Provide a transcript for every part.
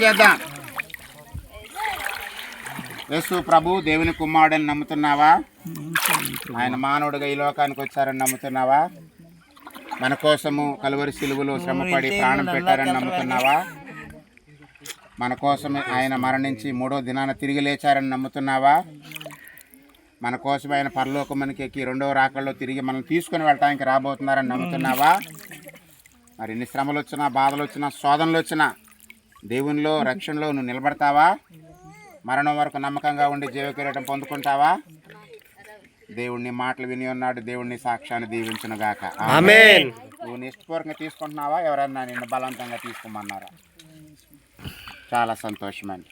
చేద్దాం. యేసు ప్రభు దేవుని కుమారుడని నమ్ముతున్నావా? ఆయన మానవుడిగా ఈ లోకానికి వచ్చారని నమ్ముతున్నావా? మన కోసము కలువరి సిలువలో శ్రమపడి ప్రాణం పెట్టారని నమ్ముతున్నావా? మన కోసమే ఆయన మరణించి 3వ దినాన తిరిగి లేచారని నమ్ముతున్నావా? మన కోసం ఆయన పరలోకమునికి ఎక్కి 2వ రాకల్లో తిరిగి మనం తీసుకుని వెళ్ళటానికి రాబోతున్నారని నమ్ముతున్నావా? మరి ఎన్ని శ్రమలు వచ్చినా, బాధలు వచ్చినా, శోధనలు వచ్చినా దేవునిలో రక్షణలో నువ్వు నిలబడతావా? మరణం వరకు నమ్మకంగా ఉండి జీవకిరీటం పొందుకుంటావా? దేవుడిని మాటలు విని ఉన్నాడు. దేవుడిని సాక్ష్యాన్ని దీవించునుగాక. ఆమేన్. నువ్వు నిష్ఠపూర్వకంగా తీసుకుంటున్నావా? ఎవరన్నా నిన్ను బలవంతంగా తీసుకోమన్నారా? చాలా సంతోషమండి.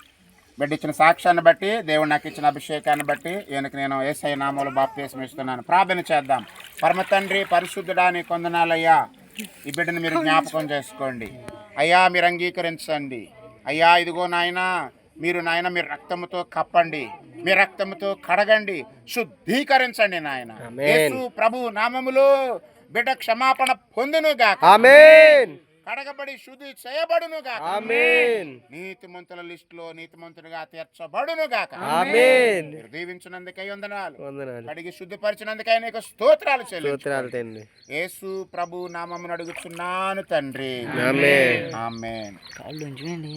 బిడ్డ ఇచ్చిన సాక్ష్యాన్ని బట్టి, దేవుడు నాకు ఇచ్చిన అభిషేకాన్ని బట్టి ఈయనకి నేను యేసయ్య నామములో బాప్తిస్మం ఇస్తున్నాను. ప్రార్థన చేద్దాం. పరమ తండ్రి, పరిశుద్ధుడా, నీ కొందనాలయ్యా. ఈ బిడ్డను మీరు జ్ఞాపకం చేసుకోండి అయ్యా. మీరు అంగీకరించండి అయ్యా. ఇదిగో నాయనా, మీరు రక్తముతో కప్పండి, మీ రక్తముతో కడగండి, శుద్ధీకరించండి నాయన. యేసు ప్రభు నామములో బిడ్డ క్షమాపణ పొందునుగాక. ఆమేన్. కడగబడి శుద్ధి చేయబడునుగాక. ఆమేన్. నీతిమంతుల లిస్టులో నీతిమంతుడిగా తీర్చబడునుగాక. ఆమేన్. దీవించినందుకై వందనాలు. కడిగి శుద్ధిపరిచినందుకై నీకు స్తోత్రాలు చెల్లించుకుంటున్నాను. యేసు ప్రభు నామమున అడుగుచున్నాను తండ్రి. ఆమేన్. ఆమేన్. కాళ్ళు ఉంచండి.